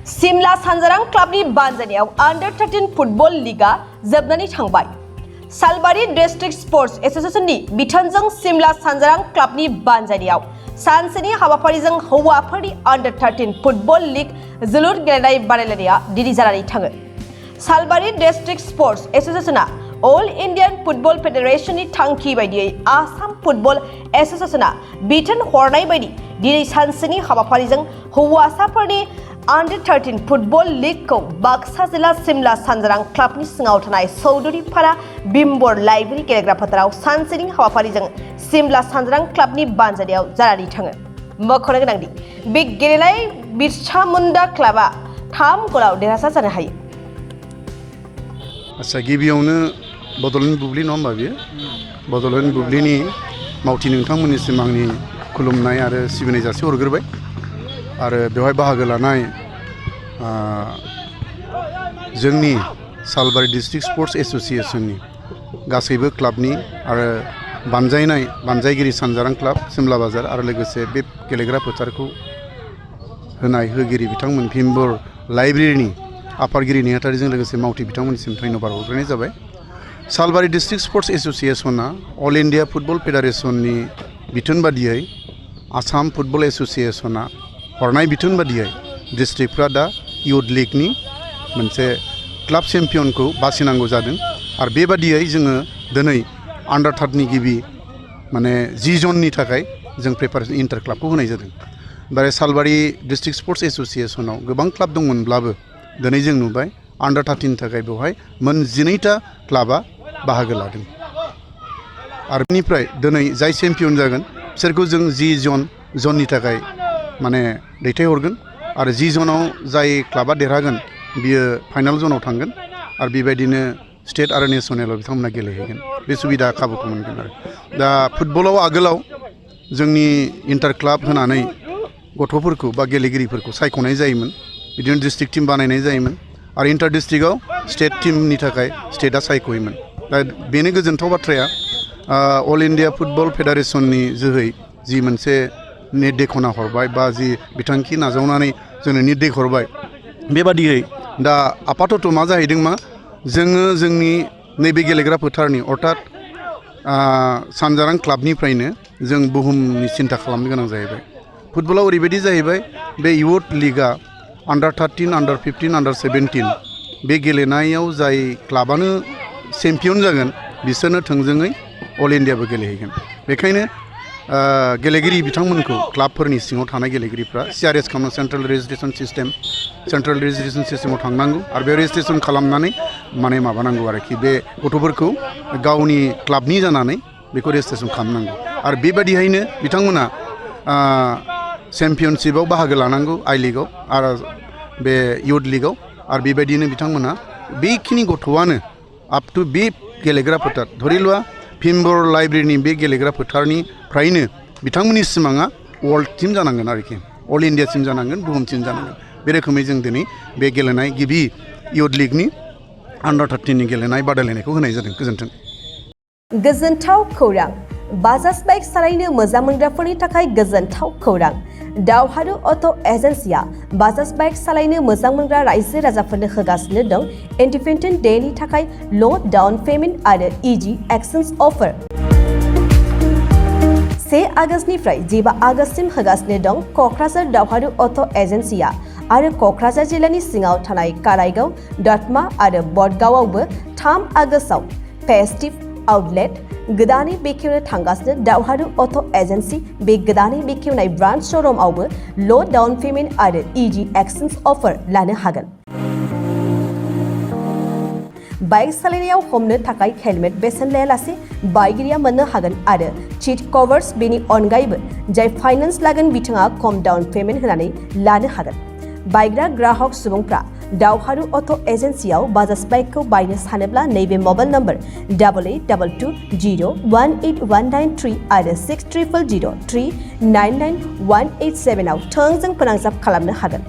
सिमला सानजारां क्लाबनि बानजायनायाव अंडर-13 फुटबल लीगआ जोबनानै थांबाय। सालबारि डिस्ट्रिक्ट स्पर्ट्स एसोसिएशननि बिथोनजों सिमला सानजारां क्लाबनि बानजायनायाव सानसेनि हाबाफारिजों हौवाफोरनि अंडर-13 फुटबल लीग जोलुर गेलेनाय बादायलायनाया दिनै जानानै थाङो। सालबारि डिस्ट्रिक्ट स्पर्ट्स एसोसिएशना अल इन्डियान फुटबल फेडारेशननि थांखि बायदियै आसाम फुटबल एसोसिएशना बिथोन हरनाय बायदि दिनै सानसेनि हाबाफारिजों हौवासाफोरनि अंडर-13 फुटबल लीगखौ बाक्सा जिल्ला सिमला सानजारां क्लाबनि सिङाव थानाय चौधुरीपारा बिम्बर लाइब्रेरी गेलेग्रा फोथाराव सानसेनि हाबाफारिजों सिमला सानजारां क्लाबनि बानजायनायाव जानानै थाङो। मख'नो गोनांदि बे गेलेनाय बिरसामुन्दा क्लाबा 3 गलाव देरहासार जानो हायो। आच्छा, गिबियावनो बड'लेण्ड बुब्लि नङा होमबा बियो? बड'लेण्ड बुब्लिनि मावथि नोंथांमोननिसिम आंनि खुलुमनाय आरो सिबिनाय जासि हरग्रोबाय आरो बेवहाय बाहागो लानाय जोंनि सालबारि डिस्ट्रिक्ट स्पर्ट्स एसोसिएशननि गासैबो क्लाबनि आरो बानजायगिरि सानजारां क्लाब सिमला बाजार आरो लोगोसे बे गेलेग्रा फोथारखौ होगिरि बिथांमोन भिम्बर लाइब्रेरीनि आफादगिरि नेहाथारिजों लोगोसे मावथि बिथांमोननिसिम धन्यबाद हरग्रोनाय जाबाय। सालबारि डिस्ट्रिक्ट स्पर्ट्स एसोसिएशना अल इन्डिया फुटबल फेडारेशननि बिथोन बादियै आसाम फुटबल एसोसिएशना हरनाय बिथोन बादियै डिस्ट्रिक्टफ्रा दा इउथ लीगनि मोनसे क्लाब चेम्पियनखौ बासिनांगौ जादों आरो बेबादियै जोङो दिनै अंडर-13 गिबि 10 जननि थाखाय जों प्रिपारेसन इन्टार क्लाबखौ होनाय जादों। दा सालबारि डिस्ट्रिक्ट स्पर्ट्स एसोसिएशनाव गोबां क्लाब दंमोनब्लाबो दिनै जों नुबाय अंडर-13 थाखाय बेवहाय 12टा क्लाबा बाहागो लादों आरो बेनिफ्राय दिनै जाय चेम्पियन जागोन बिसोरखौ जों 10 जननि थाखाय दैथायहरगोन आरो 10 जनाव जाय क्लाबा देरहागोन बियो फाइनाल जनाव थांगोन आरो बेबायदिनो स्टेट आरो नेसनेलाव बिथांमोना गेलेहैगोन। बे सुबिदा खाबुखौ मोनगोन आरो दा फुटबलाव आगोलाव जोंनि इन्टार क्लाब होनानै गथ'फोरखौ बा गेलेगिरिफोरखौ सायख'नाय जायोमोन, बिदिनो डिस्ट्रिक्ट टीम बानायनाय जायोमोन आरो इन्टार डिस्ट्रिक्टआव स्टेट टीमनि थाखाय स्टेटआ सायख'योमोन। दा बेनो गोजोनथाव बाथ्राया अल इन्डिया फुटबल फेडारेशननि जोहै जि मोनसे निर्देशना हरबाय बा जि बिथांखि नाजावनानै जोंनो निर्देश हरबाय बेबादियै दा आपातत मा जाहैदों जोङो जोंनि नैबे गेलेग्रा फोथारनि अर्थात सानजारां क्लाबनिफ्रायनो जों बुहुमनि सिन्था खालामनो गोनां जाहैबाय। फुटबलाव ओरैबायदि जाहैबाय बे इउथ लीगआ अंडर-13, अंडर-15, अंडर-17 बे गेलेनायाव जाय क्लाबानो चेम्पियन जागोन बिसोरनो थोंजोङै अल इन्डियाबो गेलेहैगोन। बेखायनो गेलेगिरि बिथांमोनखौ क्लाबफोरनि सिङाव थानाय गेलेगिरिफ्रा CRS खालामनो सेन्ट्रेल रेजिस्ट्रेसन सिस्टेमाव थांनांगौ आरो बे रेजिस्ट्रेसन खालामनानै माबानांगौ आरोखि बे गथ'फोरखौ गावनि क्लाबनि जानानै बेखौ रेजिस्ट्रेसन खालामनांगौ आरो बेबादिहायनो बिथांमोना चेम्पियनशिपआव बाहागो लानांगौ आई लीगआव आरो बे इउथ लीगआव आरो बेबायदिनो बिथांमोना बेखिनि गथ'आनो आप टु बे गेलेग्रा फोथार धरिल'आ भिम्बर लाइब्रेरीनि बे गेलेग्रा फोथारनिफ्रायनो बिथांमोननि सिमाङा वर्ल्ड टीम जानांगोन आरोखि अल इन्डिया टीम जानांगोन, बुहुम टीम जानांगोन। बे रोखोमै जों दिनै बे गेलेनाय गिबि इउथ लीगनि अंडर-13 गेलेनाय बादायलायनायखौ होनाय जादों। गोजोन्थों। गोजोनथाव खौरां। बाजाज बाइक सालायनो मोजां मोनग्राफोरनि थाखाय गोजोनथाव खौरां। दावहारु अट' एजेन्सिया बाजाज बाइक सालायनो मोजां मोनग्रा रायजो राजाफोरनो होगासिनो दं इन्डिपेन्डेन्ट डेनि थाखाय ल' डाउन पेमेन्ट आरो इजि एक्सचेन्ज अफार। 1 आगस्तनिफ्राय 15 आगस्तसिम होगासिनो दं क'क्राझार दावहारु अट' एजेन्सिया आरो क'क्राझार जिल्लानि सिङाव थानाय काराइगाव, दतमा आरो बडगावआवबो 3 आगस्टआव फेस्टिभ आउटलेट गोदानै बेखेवनो थांगासिनो दावहारु अट' एजेन्सि। बे गोदानै बेखेवनाय ब्रान्च श'रुमआवबो ल' डाउन पेमेन्ट आरो इजि एक्सचेन्ज अफार लानो हागोन। बाइक सालायनायाव हमनो थाखाय हेलमेट बेसेन लायालासे बाइकगिरिया मोननो हागोन आरो सीट कभार्स। बेनि अनगायैबो जाय फाइनेन्स लागोन बिथाङा खम डाउन पेमेन्ट होनानै लानो हागोन। बायग्रा ग्राहक सुबुंफ्रा दावहारु अट' एजेन्सियाव बाजाज बाइकखौ बायनो सानोब्ला नैबे मबाइल नम्बर 8822018193 आरो 6300399187 आव थोंजों फोनांजाब खालामनो हागोन।